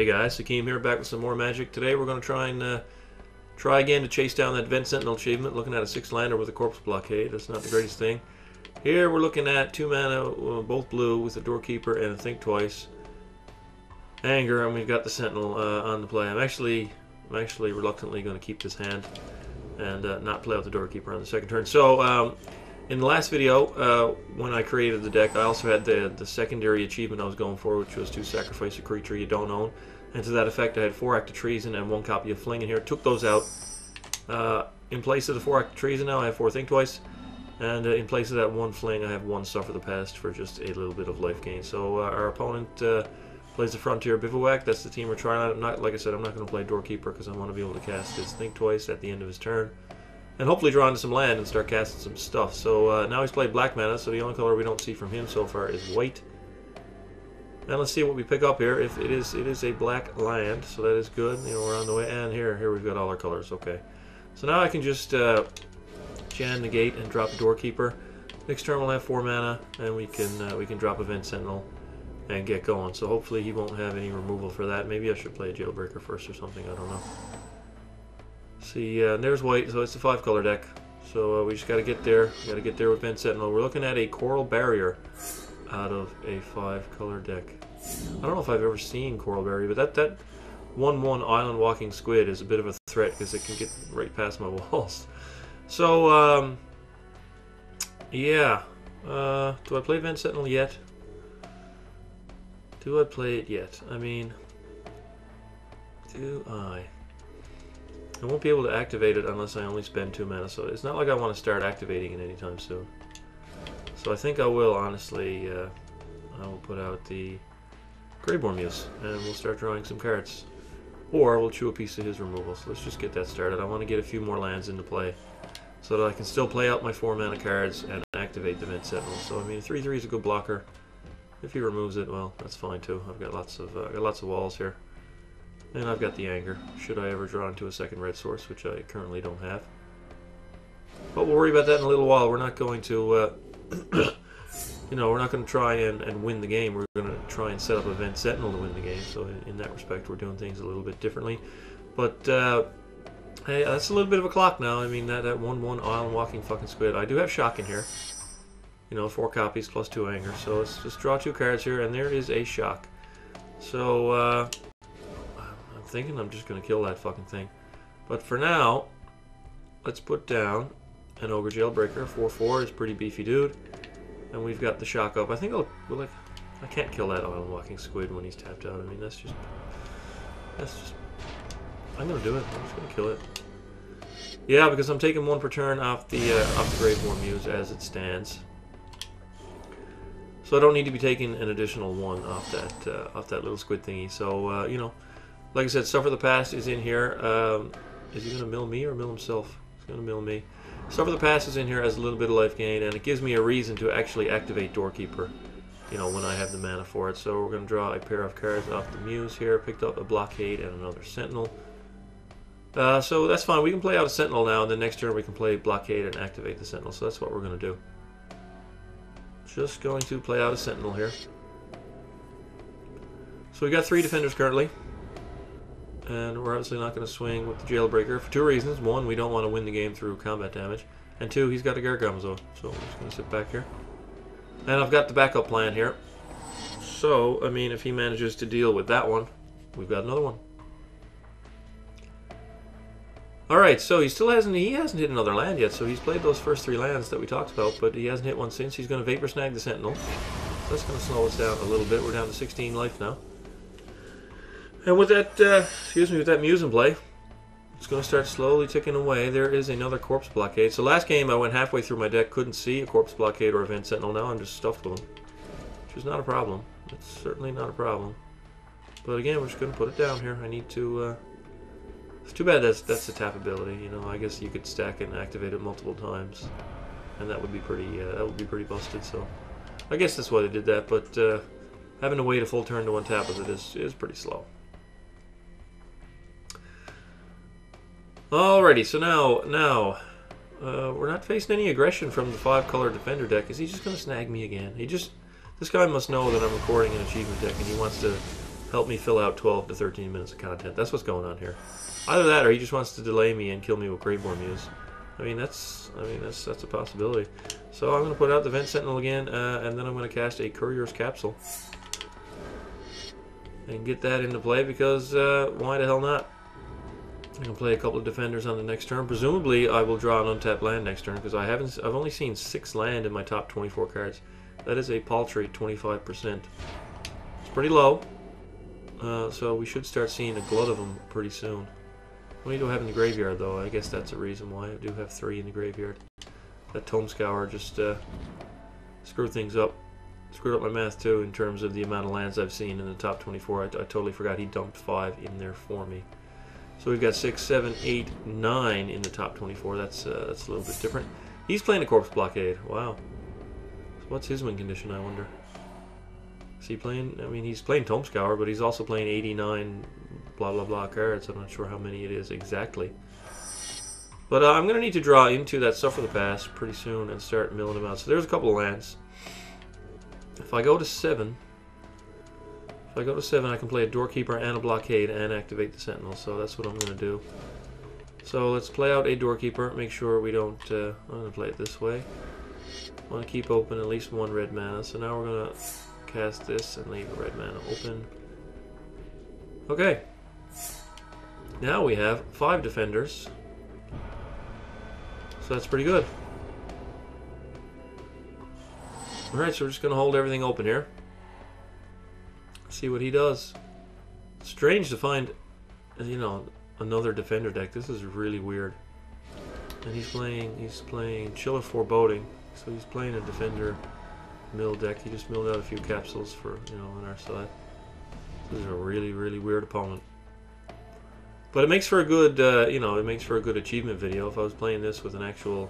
Hey guys, Hakeem here, back with some more magic. Today we're going to try again to chase down that Vent Sentinel achievement, looking at a 6-lander with a Corpse Blockade. That's not the greatest thing. Here we're looking at 2 mana, both blue, with a Doorkeeper and a Think Twice. Anger, and we've got the Sentinel on the play. I'm actually reluctantly going to keep this hand and not play out the Doorkeeper on the second turn. So, in the last video, when I created the deck, I also had the secondary achievement I was going for, which was to sacrifice a creature you don't own. And to that effect, I had 4 Act of Treason and 1 copy of Fling in here. Took those out. In place of the 4 Act of Treason now, I have 4 Think Twice. And in place of that 1 Fling, I have 1 Suffer the Past for just a little bit of life gain. So our opponent plays the Frontier Bivouac. That's the team we're trying out. Like I said, I'm not going to play Doorkeeper because I want to be able to cast his Think Twice at the end of his turn. And hopefully draw into some land and start casting some stuff. So now he's played black mana, so the only color we don't see from him so far is white. And let's see what we pick up here. If it is a black land, so that is good. You know, we're on the way. And here we've got all our colors. Okay. So now I can just Jan negate and drop a Doorkeeper. Next turn we'll have 4 mana, and we can drop a Vent Sentinel and get going. So hopefully he won't have any removal for that. Maybe I should play a Jailbreaker first or something. I don't know. See, there's white, so it's a 5-color deck. So we just got to get there. We got to get there with Vent Sentinel. We're looking at a Coral Barrier out of a 5-color deck. I don't know if I've ever seen Coral Barrier, but that 1/1 Island Walking Squid is a bit of a threat because it can get right past my walls. So yeah. Do I play Vent Sentinel yet? Do I play it yet? I mean, do I? I won't be able to activate it unless I only spend 2 mana, so it's not like I want to start activating it anytime soon. So I think I will, honestly, I will put out the Graveborn Muse, and we'll start drawing some cards. Or we'll chew a piece of his removal, so let's just get that started. I want to get a few more lands into play, so that I can still play out my 4 mana cards and activate the Vent Sentinel. So I mean, 3/3 is a good blocker. If he removes it, well, that's fine too. I've got lots of walls here. And I've got the Anger, should I ever draw into a second red source, which I currently don't have. But we'll worry about that in a little while. We're not going to, you know, we're not going to try and win the game. We're going to try and set up a Vent Sentinel to win the game. So in that respect, we're doing things a little bit differently. But, hey, that's a little bit of a clock now. I mean, that 1/1 Island Walking fucking Squid. I do have Shock in here. You know, 4 copies plus 2 Anger. So let's just draw 2 cards here, and there is a Shock. So, thinking I'm just going to kill that fucking thing. But for now, let's put down an Ogre Jailbreaker. 4/4 is pretty beefy dude. And we've got the Shock up. I think I can't kill that Island Walking Squid when he's tapped out. I mean, that's just I'm going to do it. I'm just going to kill it. Yeah, because I'm taking 1 per turn off the Graveborn Muse as it stands. So I don't need to be taking an additional 1 off that little squid thingy. So, you know, like I said, Suffer the Past is in here. Is he going to mill me or mill himself? He's going to mill me. Suffer the Past is in here as a little bit of life gain, and it gives me a reason to actually activate Doorkeeper, you know, when I have the mana for it. So we're going to draw a pair of cards off the Muse here. Picked up a Blockade and another Sentinel. So that's fine. We can play out a Sentinel now, and then next turn we can play Blockade and activate the Sentinel. So that's what we're going to do. Just going to play out a Sentinel here. So we got 3 defenders currently. And we're obviously not going to swing with the Jailbreaker for 2 reasons. 1, we don't want to win the game through combat damage. And 2, he's got a Guard Gomazoa. So I'm just going to sit back here. And I've got the backup plan here. So, I mean, if he manages to deal with that one, we've got another one. Alright, so he hasn't hit another land yet. So he's played those first 3 lands that we talked about, but he hasn't hit one since. He's going to Vapor Snag the Sentinel. So that's going to slow us down a little bit. We're down to 16 life now. And with that, with that Muse in play, it's going to start slowly ticking away. There is another Corpse Blockade. So last game I went halfway through my deck, couldn't see a Corpse Blockade or a Vent Sentinel. Now I'm just stuffed with them, which is not a problem. It's certainly not a problem. But again, we're just going to put it down here. I need to, it's too bad that's the tap ability. You know, I guess you could stack it and activate it multiple times, and that would be pretty busted. So I guess that's why they did that. But having to wait a full turn to untap with it is pretty slow. Alrighty, so now we're not facing any aggression from the 5-color defender deck. Is he just going to snag me again? This guy must know that I'm recording an achievement deck, and he wants to help me fill out 12 to 13 minutes of content. That's what's going on here. Either that, or he just wants to delay me and kill me with Graveborn Muse. That's a possibility. So I'm going to put out the Vent Sentinel again, and then I'm going to cast a Courier's Capsule and get that into play, because why the hell not? I'm going to play a couple of defenders on the next turn. Presumably, I will draw an untapped land next turn, because I've only seen 6 land in my top 24 cards. That is a paltry 25%. It's pretty low, so we should start seeing a glut of them pretty soon. What do I have in the graveyard, though? I guess that's a reason why I do have 3 in the graveyard. That Tome Scour just screwed things up. Screwed up my math, too, in terms of the amount of lands I've seen in the top 24. I totally forgot he dumped 5 in there for me. So we've got 6, 7, 8, 9 in the top 24. That's a little bit different. He's playing a Corpse Blockade. Wow. So what's his win condition, I wonder? Is he playing? I mean, he's playing Tome Scour, but he's also playing 89 blah blah blah cards. I'm not sure how many it is exactly. But I'm going to need to draw into that Suffer the Past pretty soon and start milling them out. So there's a couple of lands. If I go to 7, I can play a Doorkeeper and a Blockade and activate the Sentinel. So that's what I'm going to do. So let's play out a Doorkeeper. Make sure we don't... I'm going to play it this way. I want to keep open at least 1 red mana. So now we're going to cast this and leave a red mana open. Okay. Now we have 5 defenders. So that's pretty good. Alright, so we're just going to hold everything open here. See what he does. Strange to find, you know, another defender deck. This is really weird. And he's playing Chiller Foreboding. So he's playing a defender mill deck. He just milled out a few capsules for, you know, on our side. This is a really, really weird opponent. But it makes for a good, you know, it makes for a good achievement video. If I was playing this with an actual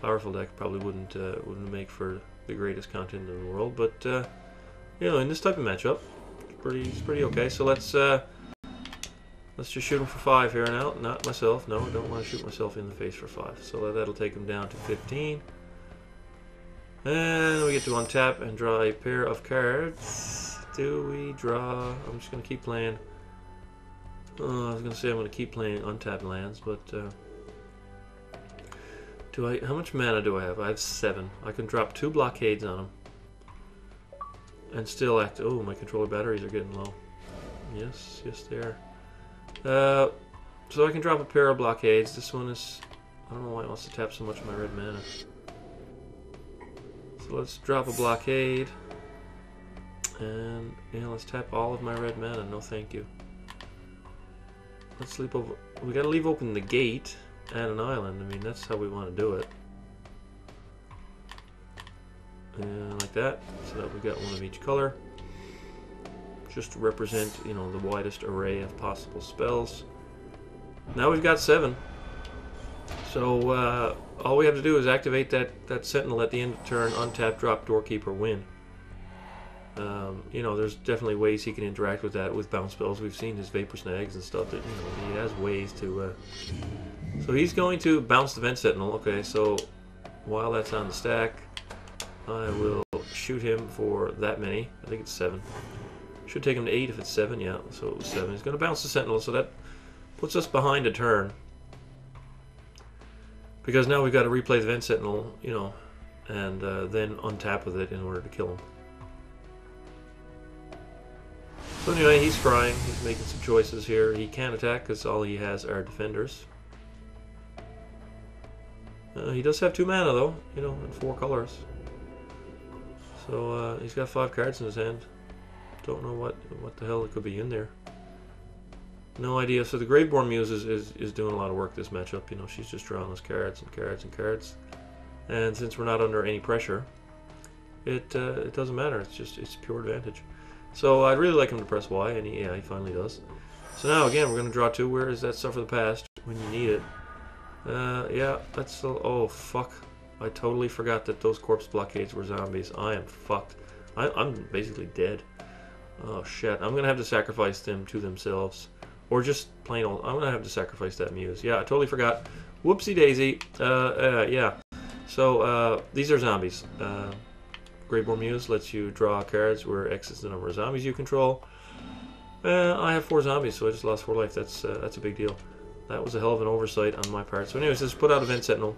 powerful deck, probably wouldn't make for the greatest content in the world. But you know, in this type of matchup, it's pretty okay. So let's just shoot him for 5 here and out. Not myself. No, I don't want to shoot myself in the face for 5. So that'll take him down to 15. And we get to untap and draw a pair of cards. Do we draw? I'm just going to keep playing. I was going to say I'm going to keep playing untapped lands, but how much mana do I have? I have 7. I can drop 2 blockades on him and still act. Oh, my controller batteries are getting low. Yes, they are. So I can drop a pair of blockades. This one is, I don't know why it wants to tap so much of my red mana. So let's drop a blockade, and yeah, let's tap all of my red mana. No, thank you. Let's sleep over. We gotta leave open the gate and an island. I mean, that's how we want to do it. And like that, so that we got one of each color, just to represent, you know, the widest array of possible spells. Now we've got 7. So all we have to do is activate that Sentinel at the end of the turn, untap, drop, Doorkeeper, win. You know, there's definitely ways he can interact with that with bounce spells. We've seen his Vapor Snags and stuff that, you know, he has ways to... So he's going to bounce the Vent Sentinel. Okay, so while that's on the stack, I will shoot him for that many. I think it's 7. Should take him to 8 if it's 7, yeah, so it was 7. He's going to bounce the Sentinel, so that puts us behind a turn. Because now we've got to replay the Vent Sentinel, you know, and then untap with it in order to kill him. So anyway, he's crying. He's making some choices here. He can't attack because all he has are defenders. He does have 2 mana though, you know, and 4 colors. So he's got 5 cards in his hand. Don't know what the hell it could be in there. No idea. So the Graveborn Muse is doing a lot of work this matchup. You know, she's just drawing us cards and cards and cards. And since we're not under any pressure, it doesn't matter. It's pure advantage. So I'd really like him to press Y, and he finally does. So now again, we're going to draw 2. Where is that Suffer the Past when you need it? Yeah, that's still... Oh, fuck. I totally forgot that those Corpse Blockades were zombies. I am fucked. I'm basically dead. Oh, shit. I'm going to have to sacrifice them to themselves. Or just plain old... I'm going to have to sacrifice that Muse. Yeah, I totally forgot. Whoopsie daisy. Yeah. So, these are zombies. Graveborn Muse lets you draw cards where X is the number of zombies you control. I have 4 zombies, so I just lost 4 life. That's a big deal. That was a hell of an oversight on my part. So anyways, let's put out a Vent Sentinel.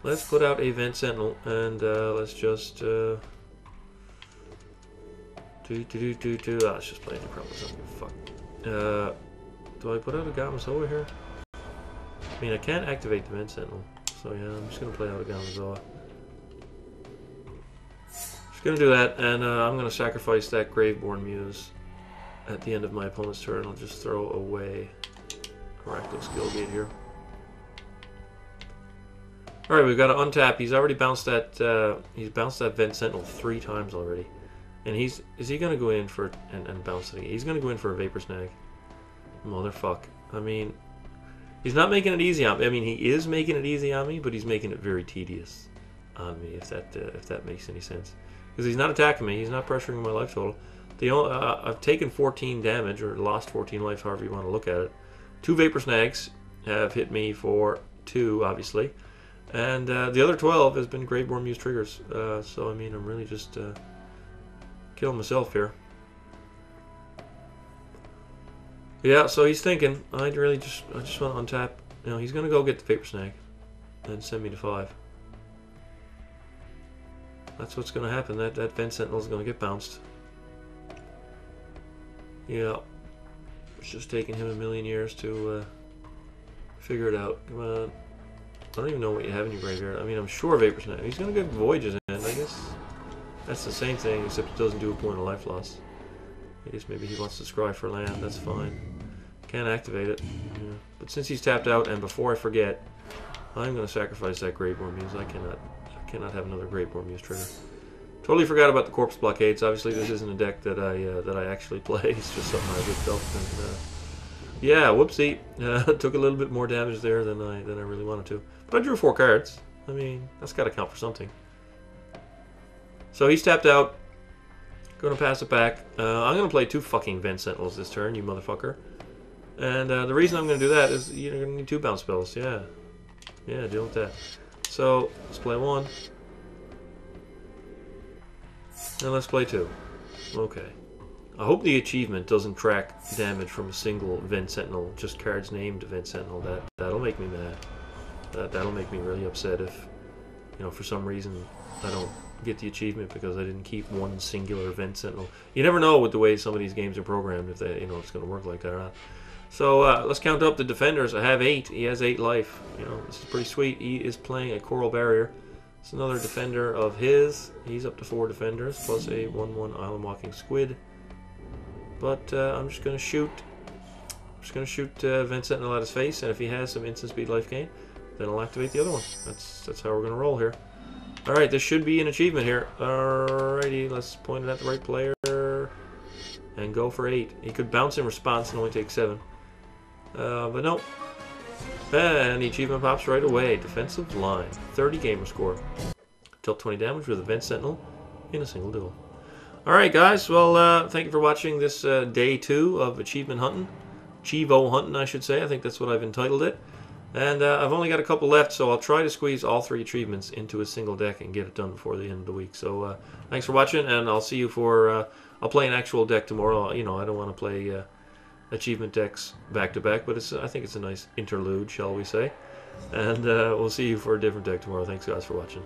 Let's put out a Vent Sentinel, and let's just... let's just play the Crumbles. I don't give a fuck. Do I put out a Gomazoa here? I mean, I can't activate the Vent Sentinel. So yeah, I'm just going to play out a Gomazoa. Just going to do that, and I'm going to sacrifice that Graveborn Muse at the end of my opponent's turn. I'll just throw away Rakdos Guildgate here. Alright, we've got to untap. He's already bounced that he's bounced that Vent Sentinel 3 times already. And is he going to go in for and bounce it again? He's going to go in for a Vapor Snag. Motherfuck. I mean, he's not making it easy on me. I mean, he is making it easy on me, but he's making it very tedious on me, if that makes any sense. Because he's not attacking me. He's not pressuring my life total. I've taken 14 damage, or lost 14 life, however you want to look at it. 2 Vapor Snags have hit me for 2, obviously. And the other 12 has been Graveborn Muse triggers. So, I mean, I'm really just killing myself here. Yeah, so he's thinking, I just want to untap. You know, he's going to go get the Vapor Snag and send me to 5. That's what's going to happen. That Vent Sentinel is going to get bounced. Yeah. It's just taking him a million years to figure it out. Come on. I don't even know what you have in your graveyard. I mean, I'm sure Vapor Snag. He's going to get Voyages in, I guess. That's the same thing, except it doesn't do a point of life loss. I guess maybe he wants to scry for land. That's fine. Can't activate it. Yeah. But since he's tapped out, and before I forget, I'm going to sacrifice that Graveborn Muse. I cannot have another Graveborn Muse trigger. Totally forgot about the Corpse Blockades. Obviously, this isn't a deck that I actually play. It's just something I whipped up. And yeah, whoopsie. Took a little bit more damage there than I really wanted to. But I drew 4 cards. I mean, that's got to count for something. So he's tapped out. Going to pass it back. I'm going to play 2 fucking Vent Sentinels this turn, you motherfucker. And the reason I'm going to do that is you're going to need 2 bounce spells. Yeah. Yeah, deal with that. So, let's play 1. And let's play 2. Okay. I hope the achievement doesn't track damage from a single Vent Sentinel, just cards named Vent Sentinel. That'll make me mad. That'll make me really upset if, you know, for some reason I don't get the achievement because I didn't keep one singular Vent Sentinel. You never know with the way some of these games are programmed if they, you know, it's going to work like that or not. So let's count up the defenders. I have 8. He has 8 life. You know, this is pretty sweet. He is playing a Coral Barrier. It's another defender of his. He's up to 4 defenders plus a 1/1 Island Walking Squid. But I'm just going to shoot. I'm just going to shoot Vent Sentinel at his face, and if he has some instant speed life gain, then I'll activate the other one. That's how we're going to roll here. All right, this should be an achievement here. Alrighty, let's point it at the right player and go for 8. He could bounce in response and only take 7. But no. And the achievement pops right away. Defensive line. 30 gamer score. Dealt 20 damage with a Vent Sentinel in a single duel. Alright guys, well thank you for watching this day 2 of achievement hunting. Cheevo hunting, I should say. I think that's what I've entitled it. And I've only got a couple left, so I'll try to squeeze all 3 achievements into a single deck and get it done before the end of the week. So thanks for watching, and I'll see you for... I'll play an actual deck tomorrow. You know, I don't want to play achievement decks back-to-back, but I think it's a nice interlude, shall we say. And we'll see you for a different deck tomorrow. Thanks, guys, for watching.